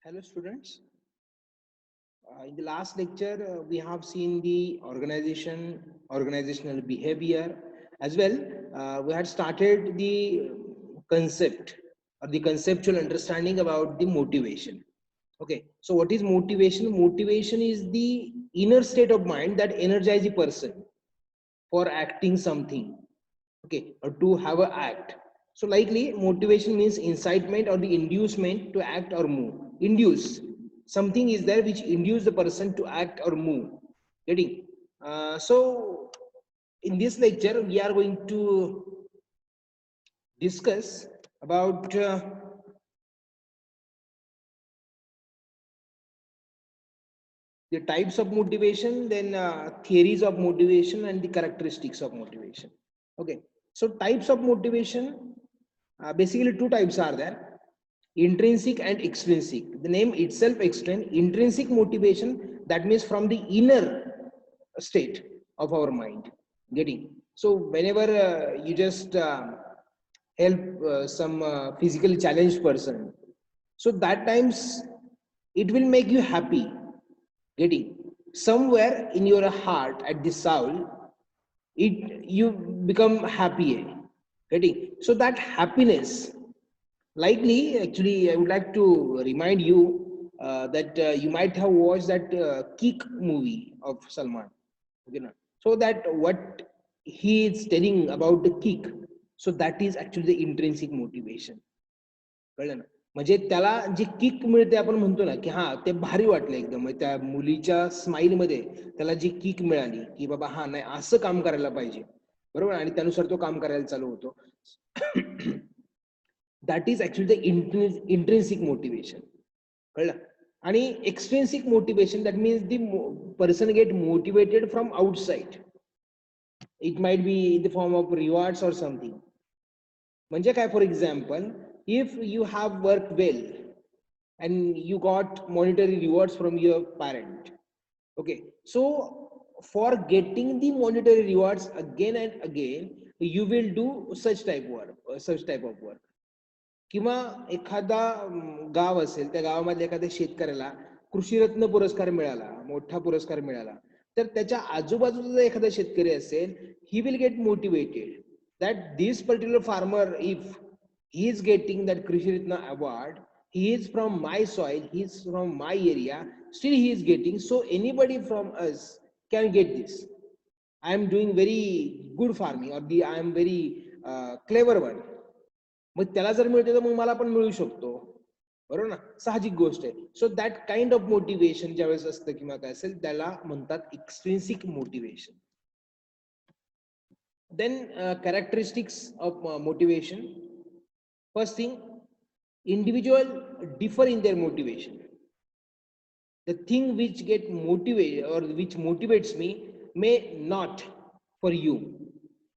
Hello students. In the last lecture, we have seen the organizational behavior as well. We had started the concept or the conceptual understanding about the motivation. Okay, so what is motivation? Motivation is the inner state of mind that energizes a person for acting something. Okay, or to have a act. So likely motivation means incitement or the inducement to act or move. Induce something is there which induce the person to act or move. Getting so in this lecture we are going to discuss about the types of motivation, then theories of motivation and the characteristics of motivation. Okay, so types of motivation, basically two types are there: intrinsic and extrinsic. The name itself explains intrinsic motivation, that means from the inner state of our mind. Getting so whenever you just help some physically challenged person, so that times it will make you happy. Getting somewhere in your heart at the soul, it you become happy. Getting so that happiness, likely, actually I would like to remind you that you might have watched that Kick movie of Salman. Okay, na? So that what he is telling about the kick, so that is actually the intrinsic motivation. कळलं ना? म्हणजे त्याला जी kick मिळते, आपण म्हणतो ना की हा ते भारी वाटलं एकदम, त्या मुलीच्या स्माईल मध्ये त्याला जी किक मिळाली की बाबा हा नाही असं काम करायला पाहिजे, बरोबर, आणि त्यानुसार तो काम करायला चालू होतो. That is actually the intrinsic motivation. कळलं? आणि extrinsic motivation, that means the person get motivated from outside. It might be in the form of rewards or something. म्हणजे काय, for example, if you have worked well and you got monetary rewards from your parent, okay, so for getting the monetary rewards again and again, you will do such type of work. किंवा एखादा गाव असेल, त्या गावामधल्या एखाद्या शेतकऱ्याला कृषीरत्न पुरस्कार मिळाला, मोठा पुरस्कार मिळाला, तर त्याच्या आजूबाजूचा जर एखादा शेतकरी असेल, ही will get motivated that this particular farmer, if he is getting that Krishi Ratna award, he is from my soil, he is from my area, still he is getting, so anybody from us can get this. I am doing very good farming, or the I am very clever one. मग त्याला जर मिळते तर मग मला पण मिळू शकतो, बरोबर ना? साहजिक गोष्ट आहे. So that kind of motivation ज्यावेळेस असतं किंवा काय असेल, त्याला म्हणतात एक्सट्रिन्सिक motivation. Then characteristics of motivation. First thing, individual differ in their motivation. The thing which get motivated or which motivates me may not for you.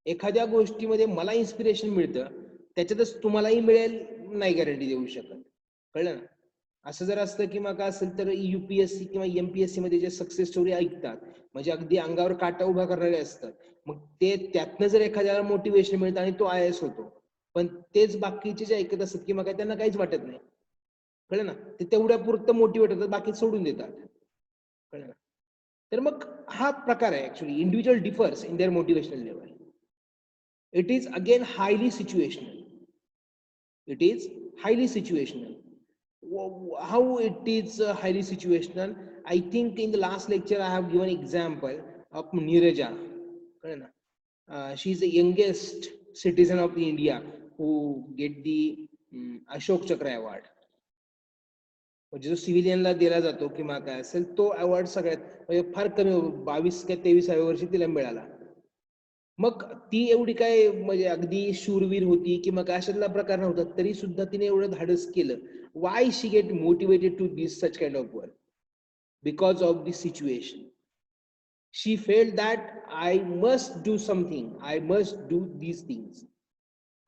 एखाद्या गोष्टीमध्ये मला इन्स्पिरेशन मिळतं, त्याच्यातच तुम्हालाही मिळेल नाही गॅरंटी देऊ शकत. कळलं ना? असं जर असतं किंवा काय असेल तर युपीएससी किंवा एमपीएससी मध्ये जे सक्सेस स्टोरी ऐकतात, म्हणजे अगदी अंगावर काटा उभा करणारे असतात, मग ते त्यातनं जर एखाद्याला मोटिवेशन मिळतं आणि तो आय एस होतो, पण तेच बाकीचे जे ऐकत असतात किंवा काय, त्यांना काहीच वाटत नाही. कळलं ना? ते तेवढ्या पुरतं मोटिवेट होतात, बाकी सोडून देतात. कळलं ना? तर मग हा प्रकार आहे. Actually individual differs in their motivational level. It is again highly situational. It is highly situational. How it is highly situational? I think in the last lecture I have given example of Neeraja. She is the youngest citizen of the India who get the Ashok Chakra award. म्हणजे जो सिव्हिलियनला दिला जातो किंवा काय असेल, तो award सगळ्यात म्हणजे फार कमी 22 का 23व्या वर्षी तिला मिळाला. मग ती एवढी काय म्हणजे अगदी शूरवीर होती किंवा काय अशातला प्रकार नव्हता, तरी सुद्धा तिने एवढं धाडस केलं. Why she get motivated to this such kind of work? Because of the situation. She felt that I must do something, I must do these things.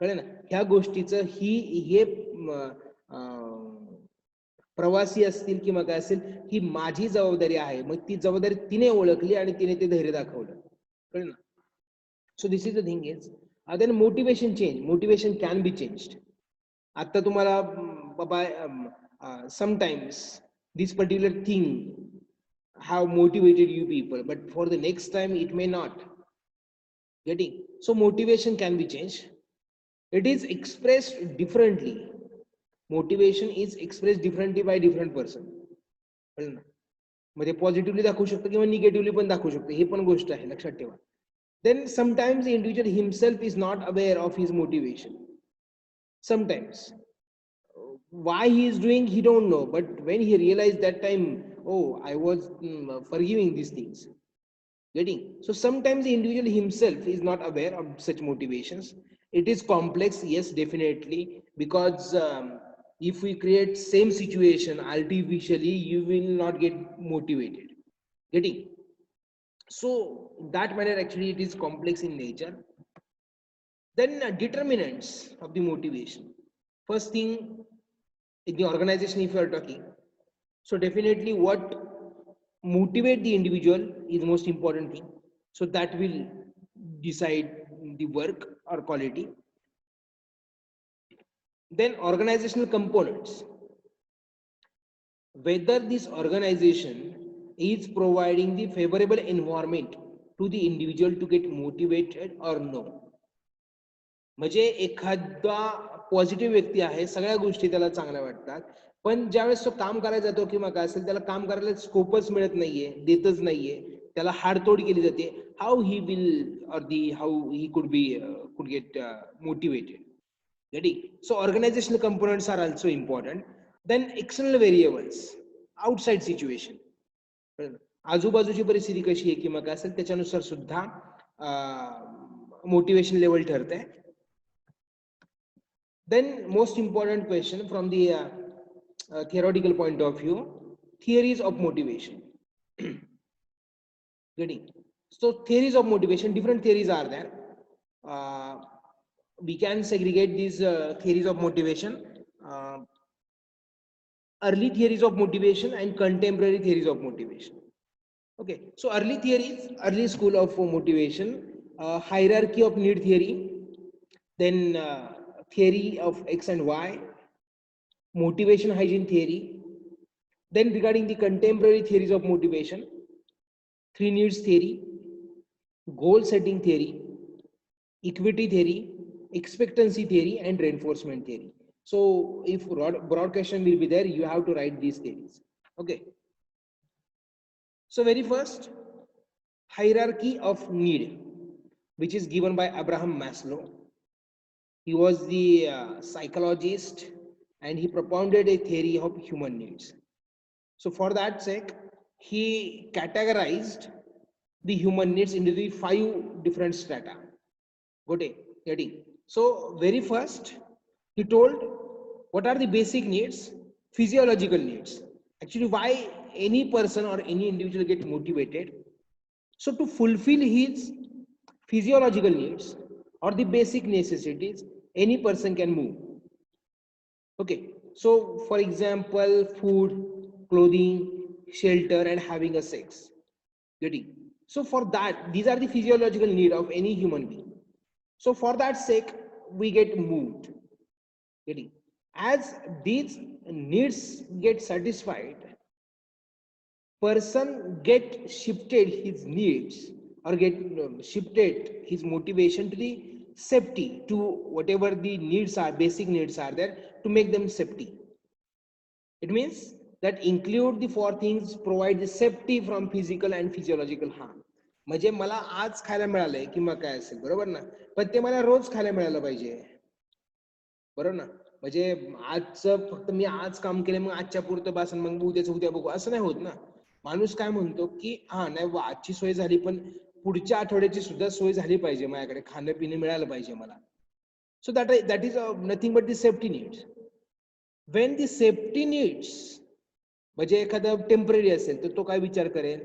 कळलं ना? ह्या गोष्टीचं हे प्रवासी असतील किंवा काय असेल, ही माझी जबाबदारी आहे. मग ती जबाबदारी तिने ओळखली आणि तिने ते धैर्य दाखवलं. कळलं ना? So this is the thing is, then motivation change. Motivation can be changed. आता तुम्हाला sometimes this particular thing have motivated you people, but for the next time it may not. Getting? So motivation can be changed. It is expressed differently. Motivation is expressed differently by different person. कळलं ना? म्हणजे positively दाखवू शकतो किंवा negatively पण दाखवू शकतो, हे पण गोष्ट आहे, लक्षात ठेवा. Then sometimes the individual himself is not aware of his motivation. Sometimes why he is doing, he don't know, but when he realized that time, oh, I was forgiving these things. Getting? So sometimes the individual himself is not aware of such motivations. It is complex, yes, definitely, because if we create same situation artificially, you will not get motivated. Getting? So that manner actually it is complex in nature. Then determinants of the motivation. First thing, in the organization if you are talking, so definitely what motivate the individual is the most important thing. So that will decide the work or quality. Then organizational components, whether this organization is providing the favorable environment to the individual to get motivated or no. म्हणजे एखादा positive व्यक्ती आहे, सगळ्या गोष्टी त्याला चांगल्या वाटतात, पण ज्यावेळेस तो काम करायला जातो किंवा काय असेल त्याला काम करायला स्कोपच मिळत नाहीये, देतच नाहीये, त्याला हाडतोड केली जाते, हाऊ he will or the how he could get motivated. Getting? So organizational components are also important. Then external variables, outside situation, आजूबाजूची परिस्थिती कशी आहे किंवा काय असेल त्याच्यानुसार सुद्धा मोटिवेशन लेवल ठरते. Then most important question from the theoretical point of view, theories of motivation. Getting? So theories of motivation, different theories are there. We can segregate these theories of motivation, early theories of motivation and contemporary theories of motivation. Okay, so early theories, early school of motivation, hierarchy of need theory, then theory of X and Y, motivation hygiene theory. Then regarding the contemporary theories of motivation, three needs theory, goal setting theory, equity theory, expectancy theory, and reinforcement theory. So if broad question will be there, you have to write these theories. Okay. So very first, hierarchy of need, which is given by Abraham Maslow. He was the psychologist and he propounded a theory of human needs. So for that sake, he categorized the human needs into the 5 different strata. Getting? So very first, he told what are the basic needs, physiological needs. Actually, why any person or any individual get motivated. So to fulfill his physiological needs or the basic necessities, any person can move. Okay, so for example, food, clothing, shelter, and having a sex. Getting? So for that, these are the physiological need of any human being. So for that sake, we get moved. Getting? As these needs get satisfied, person get shifted his needs or get shifted his motivation to the safety, to whatever the needs are, basic needs are there, to make them safety. It means that include the 4 things provide the safety from physical and physiological harm. म्हणजे मला आज खायला मिळालंय किंवा काय असेल, बरोबर ना, पण ते मला रोज खायला मिळालं पाहिजे, बरोबर ना. म्हणजे आजचं फक्त मी आज काम केलं मग आजच्या पुरतं बस मग उद्याचं उद्या बघू असं नाही होत ना. माणूस काय म्हणतो की हा नाही आजची सोय झाली पण पुढच्या आठवड्याची सुद्धा सोय झाली पाहिजे, माझ्याकडे खाणं पिणं मिळालं पाहिजे मला. So that is nothing but the safety needs. When the safety needs म्हणजे एखादा टेम्पररी असेल तर तो काय विचार करेल,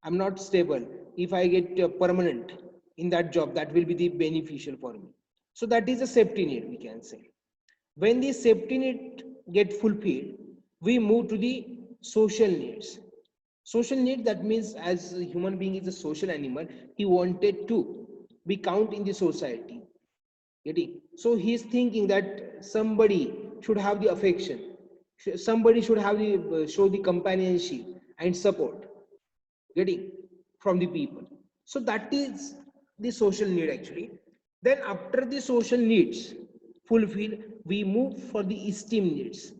I am not stable, if I get permanent in that job, that will be the beneficial for me. So that is a safety need, we can say. When the safety need get fulfilled, we move to the social needs. Social need, that means as a human being is a social animal, he wanted to be count in the society. Getting? So he is thinking that somebody should have the affection, somebody should have the show the companionship and support getting from the people. So that is the social need actually. Then after the social needs fulfill, we move for the esteem needs.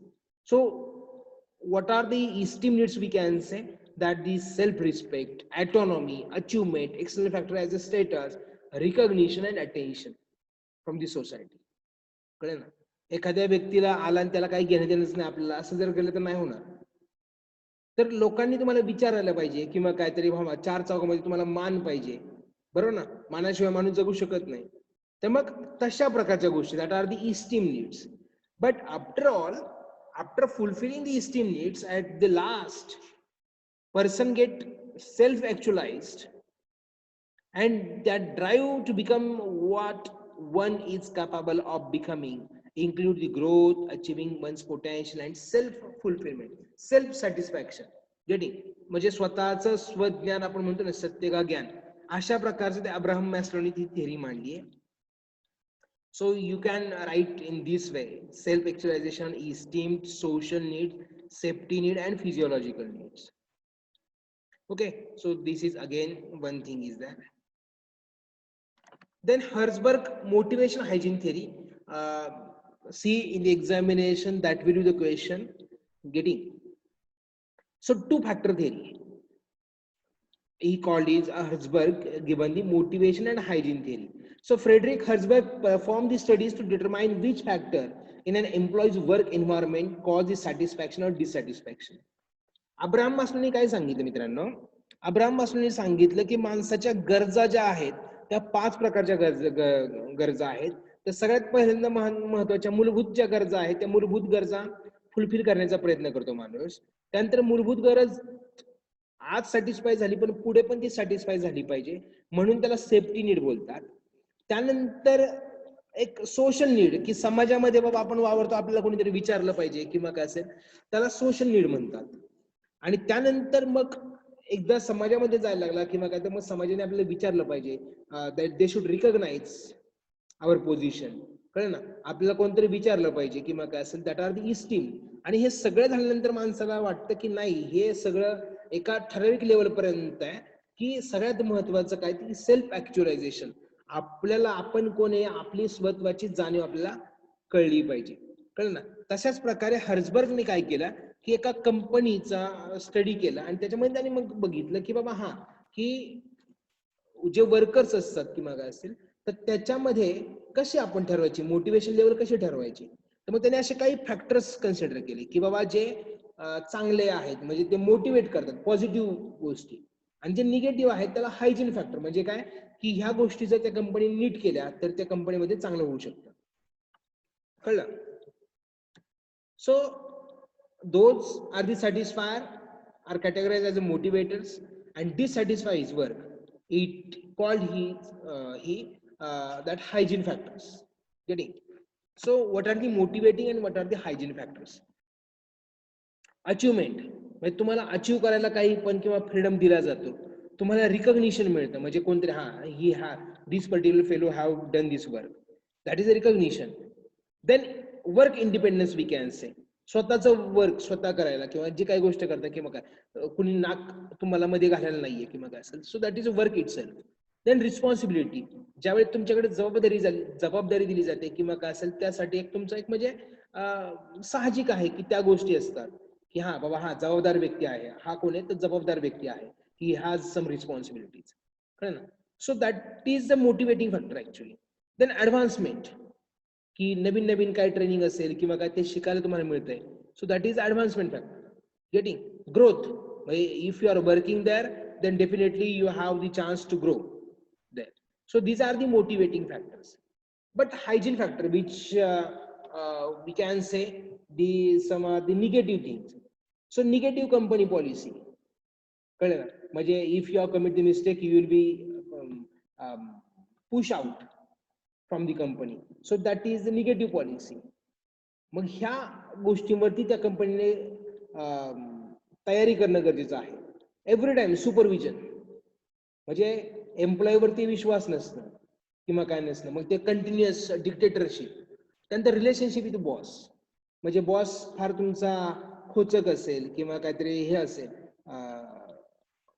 So what are the esteem needs? We can say that the self-respect, autonomy, achievement, external factor as a status, recognition and attention from the society. कळलं ना? एखाद्या व्यक्तीला आला आणि त्याला काही घेणं देणंच नाही आपल्याला, असं जर केलं तर नाही होणार. तर लोकांनी तुम्हाला विचारायला पाहिजे किंवा काहीतरी बाबा चार चौकामध्ये तुम्हाला मान पाहिजे, बरोबर ना? मानाशिवाय माणूस जगू शकत नाही. तर मग तशा प्रकारच्या गोष्टी that are the esteem needs. But after all, after fulfilling the esteem needs, at the last person get self actualized, and that drive to become what one is capable of becoming include the growth, achieving one's potential and self fulfillment, self satisfaction. getting म्हणजे स्वतःचं स्वज्ञान आपण म्हणतो ना, सत्य का ज्ञान, अशा प्रकारचं ते अब्राहम मॅस्लोनी ती थेरी मांडली आहे. So you can write in this way: self actualization is esteemed, social need, safety need and physiological needs. Okay, so this is again one thing is that. Then Herzberg motivation hygiene theory. See in the examination that will be the question getting. So two factor theory he called is Herzberg, given the motivation and hygiene theory. So Frederick Herzberg performed the studies to determine which factor in an employee's work environment causes satisfaction or dissatisfaction. Abraham मास्लोनी काय सांगितलं मित्रांनो? Abraham मास्लोनी सांगितलं की माणसाच्या गरजा ज्या आहेत त्या 5 प्रकारच्या गरजा आहेत. तर सगळ्यात पहिल्यांदा महत्त्वाच्या मूलभूत ज्या गरजा आहेत त्या मूलभूत गरजा फुलफिल करण्याचा प्रयत्न करतो माणूस. त्यानंतर मूलभूत गरज आज सॅटिस्फाय झाली पण पुढे पण ती सॅटिस्फाय झाली पाहिजे, म्हणून त्याला सेफ्टी नीड बोलतात. त्यानंतर एक सोशल नीड, की समाजामध्ये बाबा आपण वावरतो, आपल्याला कोणीतरी विचारलं पाहिजे किंवा काय असेल, त्याला सोशल नीड म्हणतात. आणि त्यानंतर मग एकदा समाजामध्ये जायला लागला किंवा काय तर मग समाजाने आपल्याला विचारलं पाहिजे, that they should recognise our position. कळलं ना? आपल्याला कोणतरी विचारलं पाहिजे किंवा काय असेल, दॅट आर द इस्टीम. आणि हे सगळं झाल्यानंतर माणसाला वाटतं की नाही, हे सगळं एका ठराविक लेवल पर्यंत आहे, की सगळ्यात महत्वाचं काय ते सेल्फ ऍक्च्युअलायझेशन. आपल्याला आपण कोण आहे, आपली स्वत्वाची जाणीव आपल्याला कळली पाहिजे. कळलं ना? तशाच प्रकारे हर्झबर्गने काय केलं की एका कंपनीचा स्टडी केला आणि त्याच्यामध्ये त्यांनी मग बघितलं की बाबा की जे वर्कर्स असतात किंवा काय असेल तर त्याच्यामध्ये कशी आपण ठरवायची, मोटिवेशन लेवल कशी ठरवायची. तर मग त्याने असे काही फॅक्टर्स कन्सिडर केले की बाबा जे चांगले आहेत म्हणजे ते मोटिवेट करतात पॉझिटिव्ह गोष्टी, आणि जे निगेटिव्ह आहेत त्याला हायजीन फॅक्टर, म्हणजे काय की ह्या गोष्टी जर त्या कंपनीने नीट केल्या तर त्या कंपनीमध्ये चांगलं होऊ शकतं. कळलं? सो those are the satisfier are categorized as the motivators, and dissatisfy his work. It called that hygiene factors. Getting? So what are the motivating and what are the hygiene factors? Achievement म्हणजे तुम्हाला achieve करायला काही पण किंवा freedom दिला जातो, तुम्हाला recognition मिळतं, म्हणजे कोणतरी this particular fellow have done this work, that is a recognition. Then work independence we can say, स्वतःचं वर्क स्वतः करायला किंवा जी काही गोष्ट करता किंवा काय कुणी नाक तुम्हाला मध्ये घालायला नाहीये किंवा काय असेल, so that is a work itself. Then responsibility, ज्यावेळी तुमच्याकडे जबाबदारी दिली जाते किंवा काय असेल त्यासाठी एक तुमचा एक म्हणजे साहजिक आहे की त्या गोष्टी असतात की बाबा जबाबदार व्यक्ती आहे, कोण आहे तर जबाबदार व्यक्ती आहे, ही हॅज सम रिस्पॉन्सिबिलिटीज. कळलं ना? So that is the motivating factor actually. Then advancement, की नवीन नवीन काय ट्रेनिंग असेल किंवा काय ते शिकायला तुम्हाला मिळतंय, so that is advancement factor. Getting? Growth, if you are working there then definitely you have the chance to grow there. So these are the motivating factors. But hygiene factor, which we can say some are the negative things. So negative company policy, कळलं ना? म्हणजे if you have commit the mistake you will be push out from the company, so that is the negative policy. मग ह्या गोष्टींवरती त्या कंपनीने तयारी करणं गरजेचं आहे. एव्हरी टाइम सुपरविजन, म्हणजे एम्प्लॉई वरती विश्वास नसणं किंवा काय नसणं, मग ते कंटिन्युअस डिक्टेटरशिप. त्यानंतर रिलेशनशिप विथ बॉस, म्हणजे बॉस फार तुमचा खोचक असेल किंवा काहीतरी हे असेल,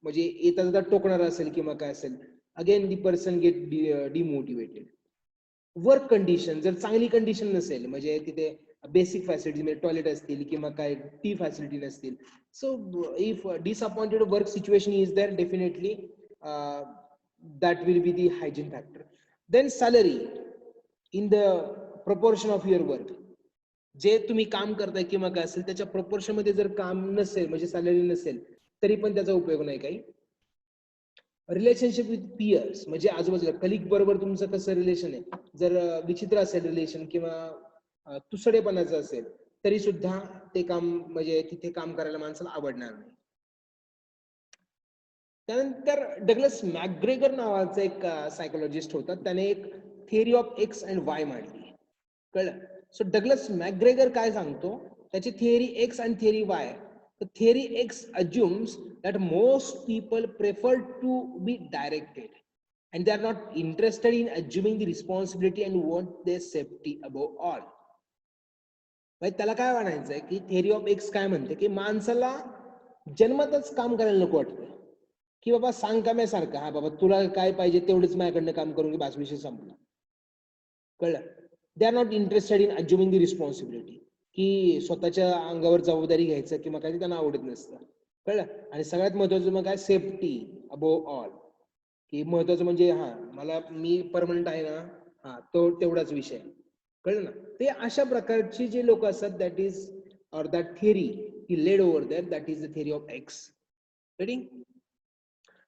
म्हणजे येता जाता टोकणार असेल किंवा काय असेल, again the person get demotivated. Work condition जर चांगली कंडिशन नसेल, म्हणजे तिथे बेसिक फॅसिलिटी म्हणजे टॉयलेट असतील किंवा काय टी फॅसिलिटी नसतील, so if disappointed work situation is there, definitely that will be the hygiene factor. Then salary in the proportion of your work. जे तुम्ही काम करताय किंवा काय असेल त्याच्या प्रपोर्शन मध्ये जर काम नसेल, म्हणजे सॅलरी नसेल, तरी पण त्याचा उपयोग नाही काही. रिलेशनशिप विथ पियर्स, म्हणजे आजूबाजूला कलिग बरोबर तुमचं कसं रिलेशन आहे, जर विचित्र असेल रिलेशन किंवा तुसडेपणाचं असेल, तरी सुद्धा ते काम म्हणजे तिथे काम करायला माणसाला आवडणार नाही. त्यानंतर डग्लस मॅकग्रेगर नावाचा एक सायकोलॉजिस्ट होता, त्याने एक थिअरी ऑफ एक्स अँड वाय मांडली. कळलं? सो डग्लस मॅकग्रेगर काय सांगतो, त्याची थिअरी एक्स आणि theory Y. The theory X assumes that most people prefer to be directed and they are not interested in assuming the responsibility and want their safety above all. म्हणजे त्याला काय म्हणायचंय की theory of x काय म्हणते की माणसाला जन्मतच काम करायला नको वाटतं, की बाबा सांग काम्यासारखं, हा बाबा तुला काय पाहिजे तेवढंच माझ्याकडनं काम करून की बास विषय संपला. कळलं? They are not interested in assuming the responsibility, की स्वतःच्या अंगावर जबाबदारी घ्यायचं किंवा काही त्यांना आवडत नसतं. कळलं? आणि सगळ्यात महत्वाचं मग काय, सेफ्टी अबोव ऑल, की महत्वाचं म्हणजे मला मी परमनंट आहे ना, तो तेवढाच विषय. कळलं ना? ते अशा प्रकारची जे लोक असतात, that is or that theory he laid over there, that is the theory of X. Ready?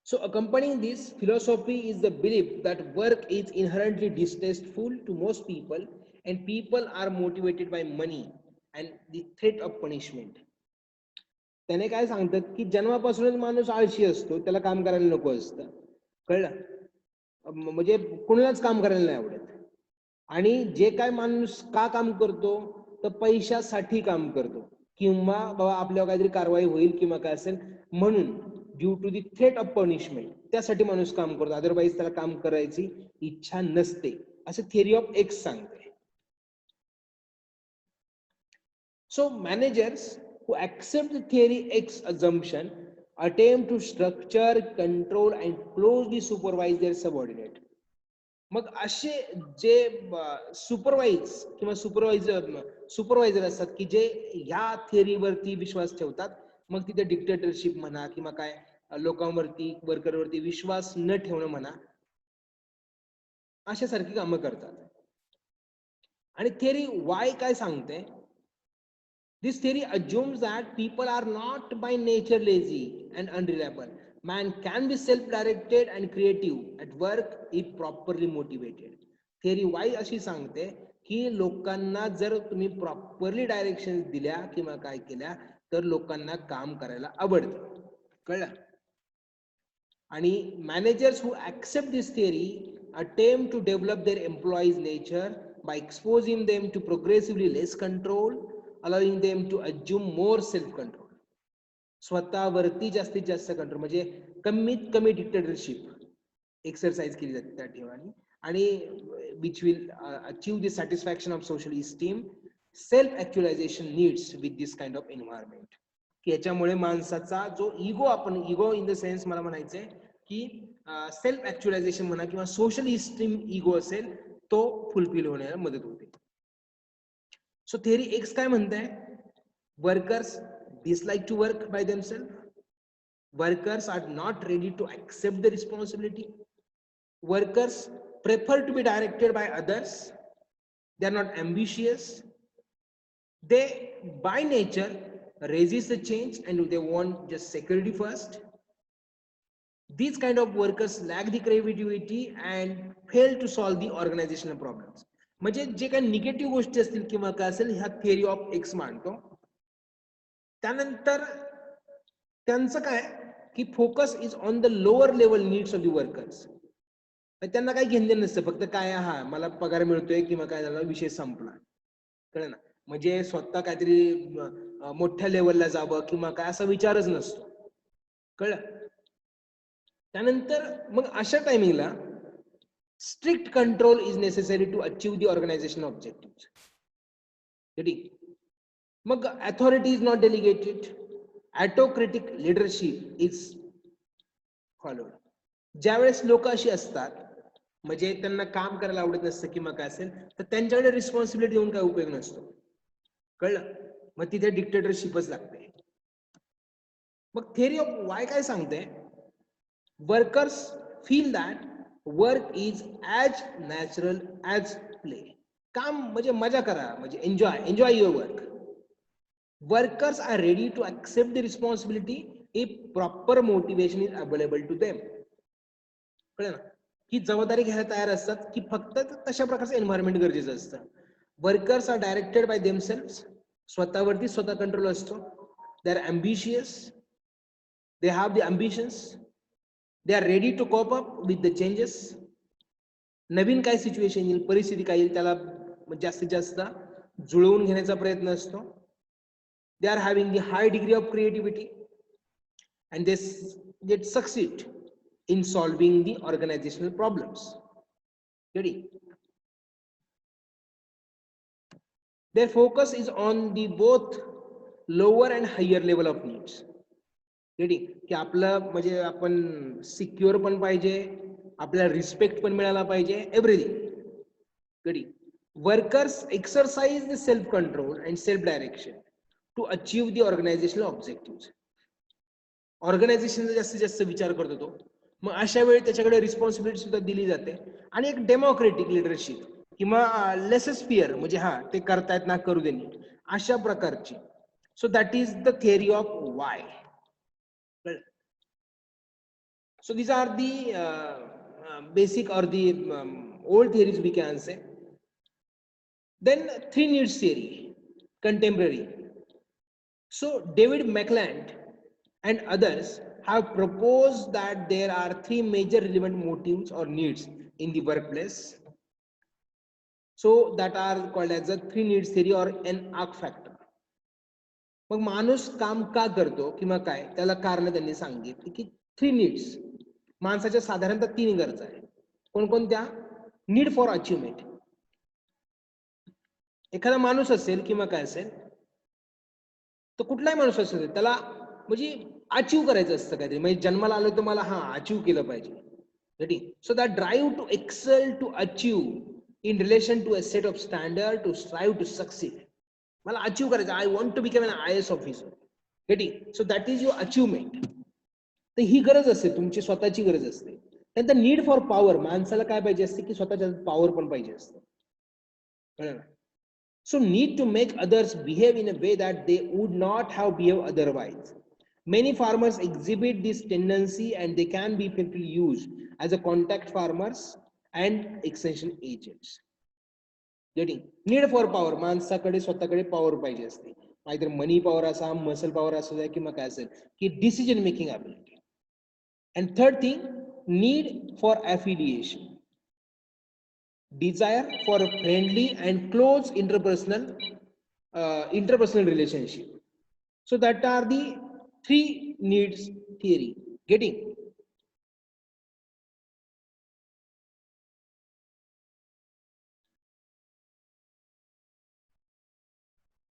So accompanying this philosophy is the belief that work is inherently distasteful to most people and people are motivated by money and the threat of punishment. त्याने काय सांगतात की जन्मापासूनच माणूस आळशी असतो, त्याला काम करायला नको असतं. कळलं? म्हणजे कोणालाच काम करायला नाही आवडत. आणि जे काय माणूस का काम करतो, तर पैशासाठी काम करतो किंवा बाबा आपल्यावर काहीतरी कारवाई होईल किंवा काय असेल म्हणून, due to the threat of punishment, त्यासाठी माणूस काम करतो. अदरवाईज त्याला काम करायची इच्छा नसते, असं थिअरी ऑफ एक्स सांगते. So managers who accept the theory X assumption attempt to structure, control and closely supervise their subordinate. मग असे जे सुपरवाइज किंवा सुपरवायझर असतात की जे ह्या थिअरीवरती विश्वास ठेवतात, मग तिथे डिक्टेटरशिप म्हणा किंवा काय लोकांवरती, वर्करवरती विश्वास न ठेवणं म्हणा, अशासारखी कामं करतात. आणि थिअरी वाय काय सांगते, this theory assumes that people are not by nature lazy and unreliable. Man can be self-directed and creative at work if properly motivated. Theory Y अशी सांगते की लोकांना जर तुम्ही प्रॉपरली डायरेक्शन दिल्या किंवा काय केल्या तर लोकांना काम करायला आवडतं. कळलं? आणि managers who accept this theory attempt to develop their employees' nature by exposing them to progressively less control, allowing them to assume more self control. स्वतःवरती जास्तीत जास्त कंट्रोल, म्हणजे कमीत कमी डिक्टेटरशिप एक्सरसाइज केली जाते त्या ठिकाणी, आणि which will achieve the satisfaction of social esteem, self actualisation needs with this kind of environment. की याच्यामुळे माणसाचा जो इगो, आपण इगो इन द सेन्स मला म्हणायचंय की सेल्फ ऍक्च्युअलायझेशन म्हणा किंवा सोशल इस्टीम इगो असेल, तो फुलफिल होण्याला मदत होते. सो थिअरी एक्स काय म्हणताय, workers dislike to work by themselves, workers are not ready to accept the responsibility, workers prefer to be directed by others, they are not ambitious, they by nature resist the change and they want just security first. These kind of workers lack the creativity and fail to solve the organizational problems. म्हणजे जे काही negative गोष्टी असतील किंवा काय असेल, ह्या theory of x मांडतो. त्यानंतर त्यांचं काय की focus is on the lower level needs of the workers. त्यांना काही घेणं नसतं, फक्त काय मला पगार मिळतोय किंवा काय झालं, विषय संपला. कळलं ना? म्हणजे स्वतः काहीतरी मोठ्या लेवलला जावं किंवा काय असा विचारच नसतो. कळलं? त्यानंतर मग अशा टायमिंगला strict control is necessary to achieve the organisation objective. मग authority is not delegated, autocratic leadership is followed. ज्यावेळेस लोक अशी असतात म्हणजे त्यांना काम करायला आवडत नसतं किंवा काय असेल तर त्यांच्याकडे रिस्पॉन्सिबिलिटी देऊन काय उपयोग नसतो, कळलं? मग तिथे डिक्टेटरशिपच लागते. मग थेअरी ऑफ वाय काय सांगते? Workers feel that work is as natural as play. काम म्हणजे मजा करा, म्हणजे enjoy your work. Workers are ready to accept the responsibility if proper motivation is available to them. कळलं ना? की जबाबदारी घ्यायला तयार असतात की फक्त तशा प्रकारचं एन्व्हायरमेंट गरजेचं असतं. Workers are directed by themselves. स्वतःवरती स्वतः कंट्रोल असतो. They are ambitious, they have the ambitions, they are ready to cope up with the changes. नवीन काय सिच्युएशन येईल, परिस्थिती काय येईल त्याला जास्तीत जास्त जुळवून घेण्याचा प्रयत्न असतो. They are having the high degree of creativity and they succeed in solving the organizational problems. Ready? Their focus is on the both lower and higher level of needs. Ready? की आपलं म्हणजे आपण सिक्युअर पण पाहिजे, आपल्याला respect पण मिळाला पाहिजे, everything. Ready? Workers exercise the self control and self direction to achieve the organizational objectives. ऑर्गनायझेशनचा जास्तीत जास्त विचार करतो तो. मग अशा वेळी त्याच्याकडे रिस्पॉन्सिबिलिटी सुद्धा दिली जाते आणि एक डेमोक्रेटिक लिडरशिप किंवा लेसस्फिअर म्हणजे हा ते करतायत ना करू देणे अशा प्रकारची. So that is the theory of Y. So these are the basic or the old theories we can say. Then three needs theory, contemporary. So David McClelland and others have proposed that there are three major relevant motives or needs in the workplace. So that are called as the three needs theory or an arc factor. मग माणूस काम का करतो किंवा काय त्याला कारण त्यांनी सांगितली की थ्री नीड्स. माणसाच्या साधारणतः तीन गरजा आहेत. कोणकोणत्या? Need for achievement. एखादा माणूस असेल किंवा काय असेल तर कुठलाही माणूस असेल त्याला म्हणजे अचीव करायचं असतं काहीतरी. म्हणजे जन्माला आलो तर मला अचीव केलं पाहिजे. Ready? So that drive to excel, to achieve in relation to a set of standard, to strive to succeed. मला अचीव करायचं, I want to become an IAS officer. Ready? So that is your achievement. तर ही गरज असते, तुमची स्वतःची गरज असते. त्यानंतर नीड फॉर पॉवर. माणसाला काय पाहिजे असते की स्वतःच्या पॉवर पण पाहिजे असतं. कळलं? So need to make others behave in a way that they would not have behaved otherwise. Many farmers exhibit this tendency and they can be effectively used as a contact farmers and extension agents. Getting need for power. माणसाकडे स्वतःकडे power पाहिजे असते. either money power असा, muscle power असू द्या किंवा काय असेल की decision making ability. And third thing, need for affiliation. Desire for a friendly and close interpersonal relationship. So that are the three needs theory. Getting?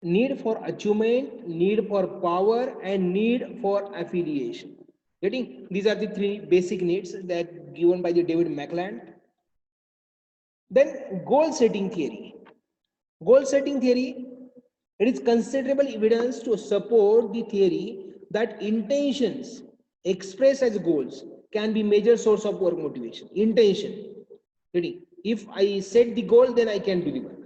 Need for achievement, need for power, and need for affiliation. Getting? These are the three basic needs that given by the David McClelland. Then goal setting theory. Goal setting theory, it is considerable evidence to support the theory that intentions expressed as goals can be major source of work motivation. Intention. Ready? If I set the goal, then I can do the work.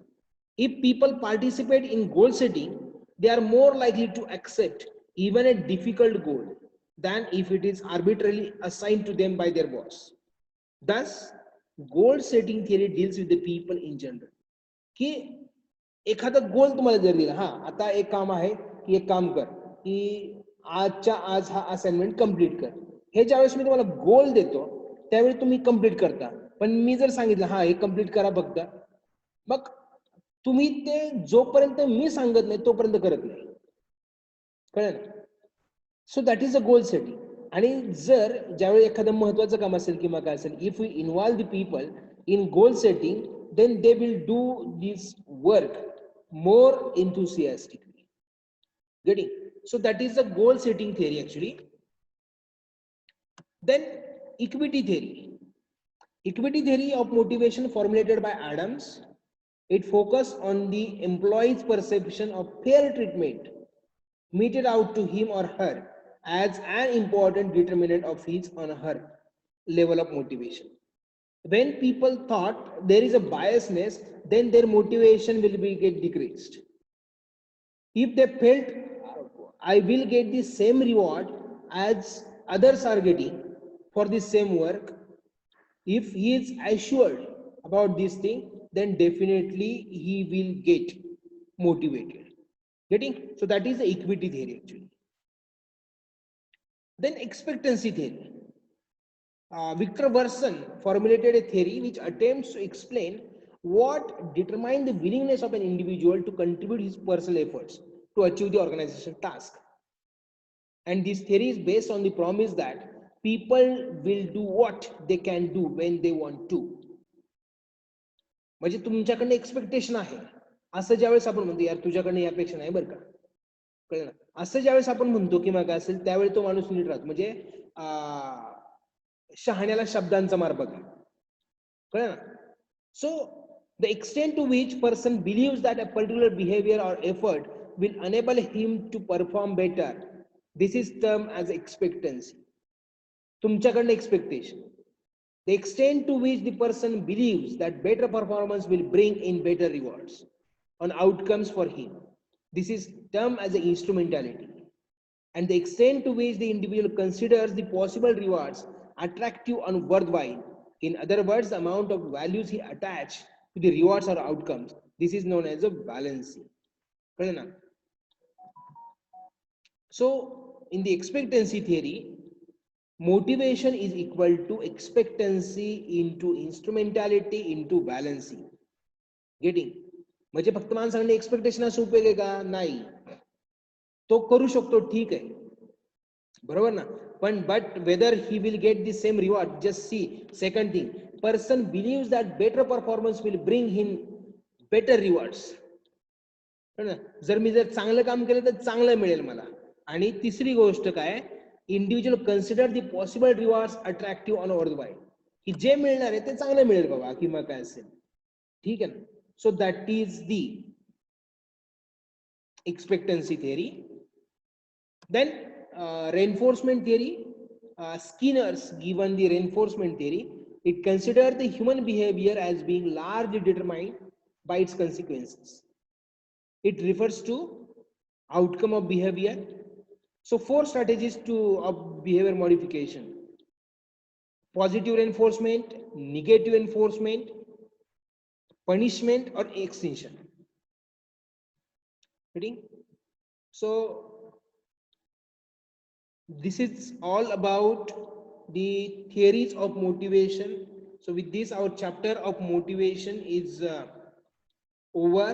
If people participate in goal setting, they are more likely to accept even a difficult goal than if it is arbitrarily assigned to them by their boss. Thus, goal setting theory deals with the people in general. की एखादा गोल तुम्हाला जर दिला, आता एक काम आहे की एक काम कर की आजच्या आज हा असाइनमेंट कंप्लीट कर. हे ज्यावेळेस मी तुम्हाला गोल देतो त्यावेळी तुम्ही कंप्लीट करता. पण मी जर सांगितलं हे कंप्लीट करा फक्त, मग तुम्ही ते जोपर्यंत मी सांगत नाही तोपर्यंत करत नाही. कळलं? सो that is a goal setting. आणि जर ज्यावेळी एखादं महत्वाचं काम असेल किंवा काय असेल, if we involve the people in goal setting, then they will do this work more enthusiastically. Getting? So that is the goal setting theory actually. Then equity theory. Equity theory of motivation formulated by Adams. It focuses on the employee's perception of fair treatment meted out to him or her as an important determinant of his or her level of motivation. When people thought there is a biasness, then their motivation will be get decreased. If they felt I will get the same reward as others are getting for the same work, if he is assured about this thing, then definitely he will get motivated. Getting? So that is the equity theory actually. Then expectancy theory. Victor Verson formulated a theory which attempts to explain what determines the willingness of an individual to contribute his personal efforts to achieve the organization task. And this theory is based on the promise that people will do what they can do when they want to. म्हणजे तुमच्याकडनं expectation आहे असं ज्यावेळेस आपण म्हणतो यार तुझ्याकडनं यापेक्षा नाही बरं का, कळलं ना, असं ज्यावेळेस आपण म्हणतो किंवा काय असेल त्यावेळी तो माणूस नीट राहतो. म्हणजे शहाण्याला शब्दांचा मार बघा, कळलं ना. सो the extent to which person believes that a particular behavior or effort will enable him to perform better, this is termed as expectancy. तुमच्याकडनं expectation. The extent to which the person believes that better performance will bring in better rewards on outcomes for him, this is termed as an instrumentality. And the extent to which the individual considers the possible rewards attractive and worthwhile, in other words, the amount of values he attach to the rewards or outcomes, this is known as a balancing. So in the expectancy theory, motivation is equal to expectancy into instrumentality into balancing. Getting? म्हणजे फक्त माणसाने expectation असं उपयोग आहे का? नाही, तो करू शकतो, ठीक आहे, बरोबर ना. पण but whether he will get the same reward, just see second thing, person believes that better performance will bring him better rewards. जर मी जर चांगलं काम केलं तर चांगलं मिळेल मला. आणि तिसरी गोष्ट काय, individual consider the possible rewards attractive on world, की जे मिळणार आहे ते चांगलं मिळेल बाबा किंवा काय असेल, ठीक आहे ना. So that is the expectancy theory. Then reinforcement theory. Skinner's given the reinforcement theory. It considers the human behavior as being largely determined by its consequences. It refers to outcome of behavior. So 4 strategies of behavior modification: positive reinforcement, negative reinforcement, punishment or extinction. So this is all about the theories of motivation. So with this our chapter of motivation is over.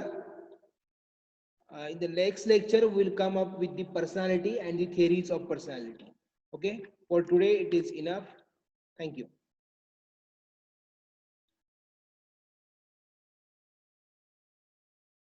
In the next lecture we will come up with the personality and the theories of personality. Okay, for today it is enough. Thank you.